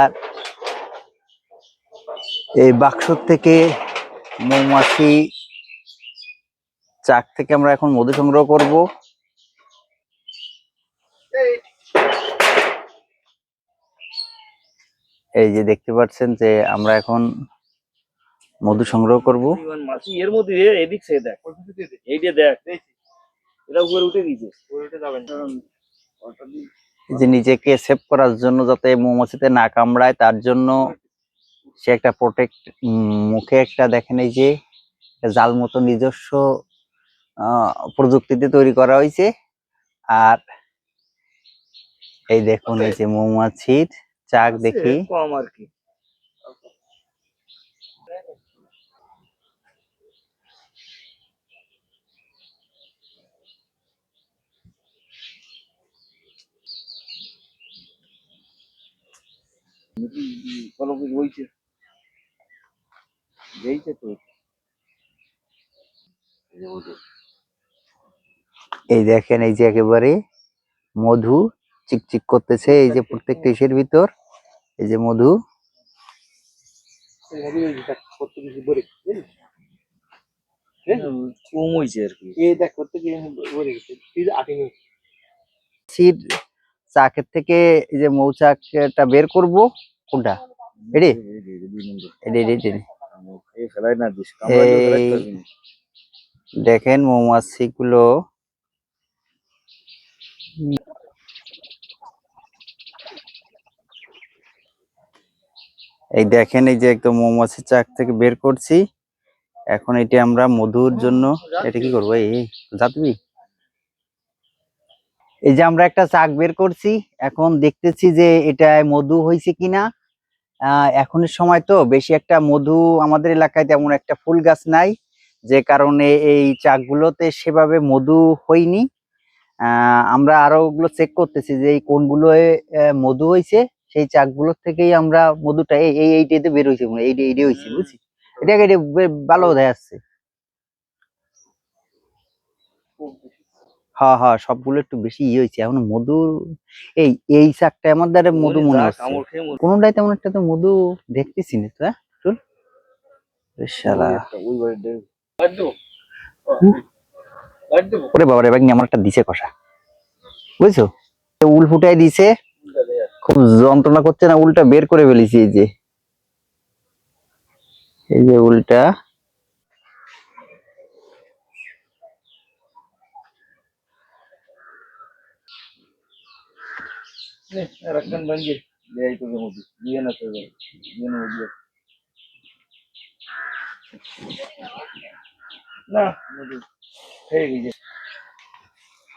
আর এই বাক্স থেকে মৌমাছি চাক থেকে আমরা এখন মধু সংগ্রহ করব। এই যে দেখতে পাচ্ছেন যে আমরা এখন মধু সংগ্রহ করব। মাছি এর মধ্যে এদিক থেকে দেখ, এই যে দেখ, এটা উপরে উঠে দিয়েছে, উপরে উঠে যাবেন। যে নিজেকে সেভ করার জন্য যাতে মৌমাছিতে না কামড়ায় তার জন্য সে একটা প্রোটেক্ট মুখে একটা দেখেন এই যে জাল মতো নিজস্ব প্রযুক্তিতে তৈরি করা হয়েছে। আর এই দেখুন এই যে মৌমাছির চাক দেখি কম আর কি। এই দেখেন এই যে একেবারে মধু চিকচিক করতেছে এই যে প্রত্যেকটা ইসের ভিতর এই যে মধু। কম হয়েছে আর কি। চাকের থেকে এই যে মৌচাকটা বের করব কোনটা এডি দেখেন মৌমাছি গুলো এই দেখেন এই যে একদম মৌমাছির চাক থেকে বের করছি। এখন এটা আমরা মধুর জন্য এটা কি করবো এই যাতবি এই যে আমরা একটা চাক বের করছি এখন দেখতেছি যে এটা মধু হয়েছে কিনা। এখনের সময় তো বেশি একটা মধু আমাদের এলাকায় তেমন একটা ফুল গাছ নাই, যে কারণে এই চাকগুলোতে সেভাবে মধু হয়নি। আমরা আরো ওগুলো চেক করতেছি যে এই কোনগুলো মধু হয়েছে, সেই চাকগুলোর থেকেই আমরা মধুটা এইটাতে বের হয়েছে এইটা হয়েছে বুঝছি। এটাকে ভালো দেখা যাচ্ছে। হ্যাঁ হ্যাঁ সবগুলো একটু বেশি হয়েছে এখন মধু। এই চাকটা আমার দ্বারা মধু মনে হচ্ছে, কোনটাই তেমন একটা তো মধু দেখতেছি না তো। ওরে বাবা রে আমার একটা দিছে কষা বুঝছো, উল ফুটাই দিছে খুব যন্ত্রণা করছে না, উলটা বের করে ফেলেছি এই যে উলটা।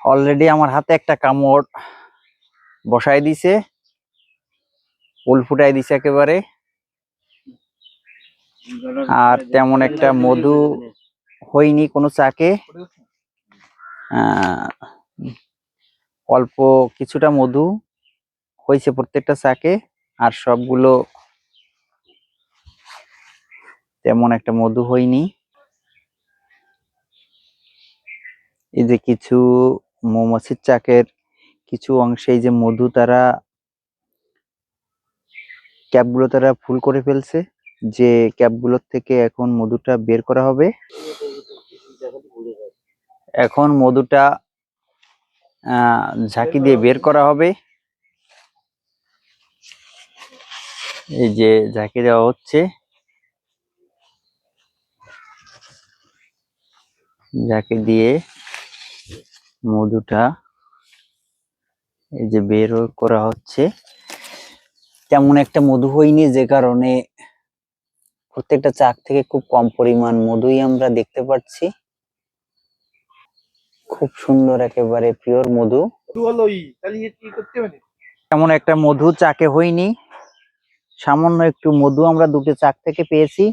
অলরেডি আমার হাতে একটা কামড় বসাই দিছে, উল ফুটাই দিছে একেবারে। আর তেমন একটা মধু হয়নি কোনো চাকে, অল্প কিছুটা মধু হয়েছে প্রত্যেকটা চাকে, আর সবগুলো তেমন একটা মধু হয়নি। এই যে কিছু মৌমাছির চাকের কিছু অংশে এই যে মধু তারা ক্যাপগুলো তারা ফুল করে ফেলছে, যে ক্যাপগুলোর থেকে এখন মধুটা বের করা হবে। এখন মধুটা ঝাঁকি দিয়ে বের করা হবে। এই যে ঝাঁকি দেওয়া হচ্ছে, ঝাঁকি দিয়ে মধুটা এই যে বের করা হচ্ছে। তেমন একটা মধু হয়নি, যে কারণে প্রত্যেকটা চাক থেকে খুব কম পরিমাণ মধুই আমরা দেখতে পাচ্ছি। খুব সুন্দর একেবারে পিওর মধু। তেমন একটা মধু চাকে হয়নি, সামান্য একটু মধু আমরা দুটো চাক থেকে পেয়েছি।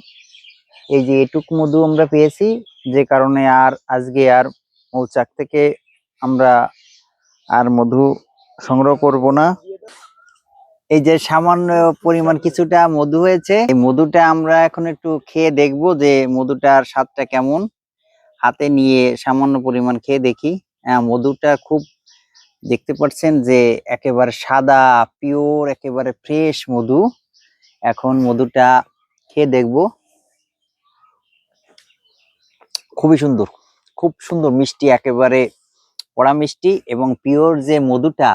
এই যে এটুক মধু আমরা পেয়েছি, যে কারণে আর আজকে আর মৌচাক থেকে আমরা আর মধু সংগ্রহ করব না। এই যে সামান্য পরিমাণ কিছুটা মধু হয়েছে, এই মধুটা আমরা এখন একটু খেয়ে দেখব যে মধুটার স্বাদটা কেমন। হাতে নিয়ে সামান্য পরিমাণ খেয়ে দেখি। মধুটা খুব দেখতে পাচ্ছেন যে একেবারে সাদা পিওর একেবারে ফ্রেশ মধু। এখন মধুটা খেয়ে দেখবো। খুবই সুন্দর, খুব সুন্দর মিষ্টি, একেবারে কড়া মিষ্টি এবং পিওর যে মধুটা,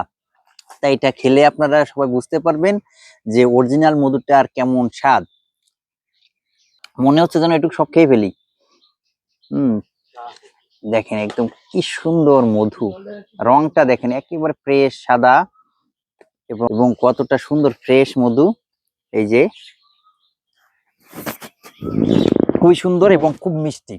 তাই এটা খেলে আপনারা সবাই বুঝতে পারবেন যে অরিজিনাল মধুটার কেমন স্বাদ। মনে হচ্ছে যেন একটু সব খেয়ে ফেলি। দেখেন একদম কি সুন্দর মধু, রংটা দেখেন একেবারে ফ্রেশ সাদা এবং কতটা সুন্দর ফ্রেশ মধু। এই যে খুবই সুন্দর এবং খুব মিষ্টি।